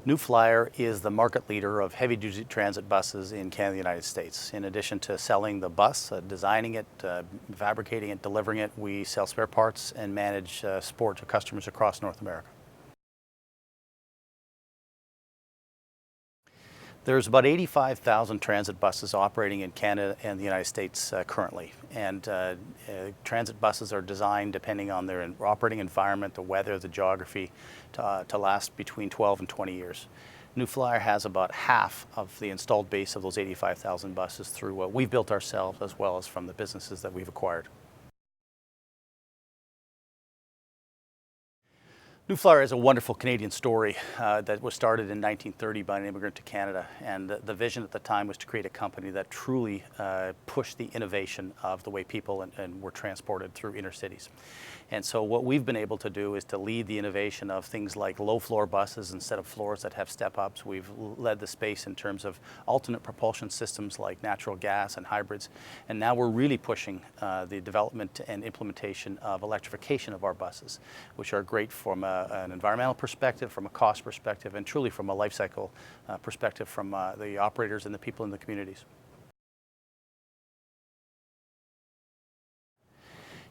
New Flyer is the market leader of heavy-duty transit buses in Canada and the United States. In addition to selling the bus, designing it, fabricating it, delivering it, we sell spare parts and manage support to customers across North America. There's about 85,000 transit buses operating in Canada and the United States currently. And transit buses are designed depending on their operating environment, the weather, the geography, to last between 12 and 20 years. New Flyer has about half of the installed base of those 85,000 buses through what we've built ourselves as well as from the businesses that we've acquired. New Flyer is a wonderful Canadian story that was started in 1930 by an immigrant to Canada, and the vision at the time was to create a company that truly pushed the innovation of the way people and were transported through inner cities. And so what we've been able to do is to lead the innovation of things like low floor buses instead of floors that have step-ups. We've led the space in terms of alternate propulsion systems like natural gas and hybrids, and now we're really pushing the development and implementation of electrification of our buses, which are great from an environmental perspective, from a cost perspective, and truly from a life cycle perspective from the operators and the people in the communities.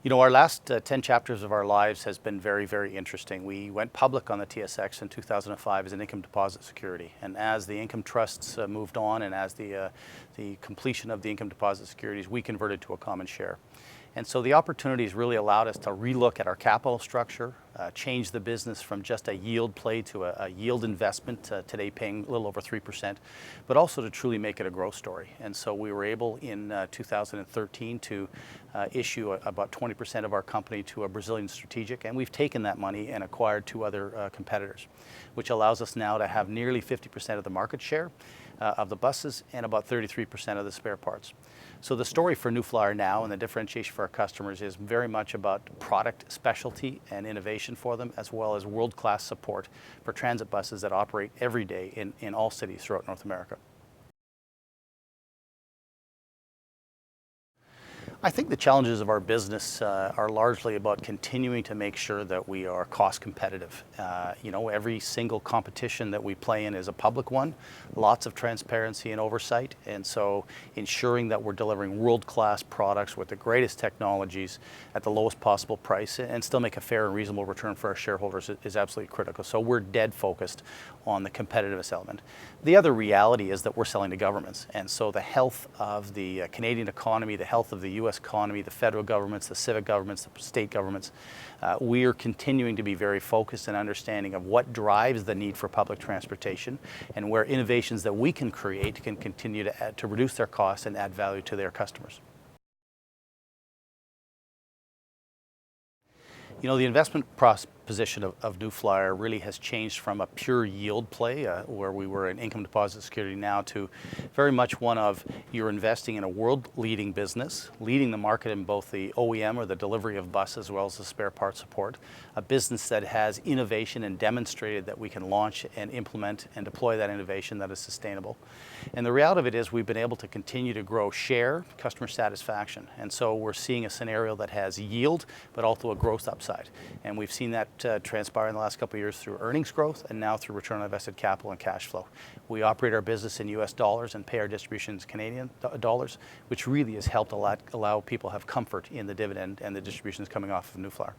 You know, our last 10 chapters of our lives has been very, very interesting. We went public on the TSX in 2005 as an income deposit security. And as the income trusts moved on and as the completion of the income deposit securities, we converted to a common share. And so the opportunities really allowed us to relook at our capital structure, change the business from just a yield play to a yield investment, today paying a little over 3%, but also to truly make it a growth story. And so we were able in 2013 to issue about 20% of our company to a Brazilian strategic, and we've taken that money and acquired two other competitors, which allows us now to have nearly 50% of the market share of the buses and about 33% of the spare parts. So the story for New Flyer now and the differentiation for our customers is very much about product specialty and innovation for them, as well as world-class support for transit buses that operate every day in all cities throughout North America. I think the challenges of our business are largely about continuing to make sure that we are cost competitive. You know, every single competition that we play in is a public one, lots of transparency and oversight, and so ensuring that we're delivering world-class products with the greatest technologies at the lowest possible price and still make a fair and reasonable return for our shareholders is absolutely critical. So we're dead focused on the competitiveness element. The other reality is that we're selling to governments, and so the health of the Canadian economy, the health of the U.S. economy, the federal governments, the civic governments, the state governments, we are continuing to be very focused and understanding of what drives the need for public transportation and where innovations that we can create can continue to reduce their costs and add value to their customers. You know, the investment proposition of New Flyer really has changed from a pure yield play, where we were an income deposit security, now to very much one of you're investing in a world-leading business, leading the market in both the OEM or the delivery of buses as well as the spare parts support, a business that has innovation and demonstrated that we can launch and implement and deploy that innovation that is sustainable. And the reality of it is we've been able to continue to grow share, customer satisfaction, and so we're seeing a scenario that has yield but also a growth upside. And we've seen that transpire in the last couple of years through earnings growth and now through return on invested capital and cash flow. We operate our business in US dollars and pay our distributions Canadian dollars, which really has helped allow people have comfort in the dividend and the distributions coming off of New Flyer.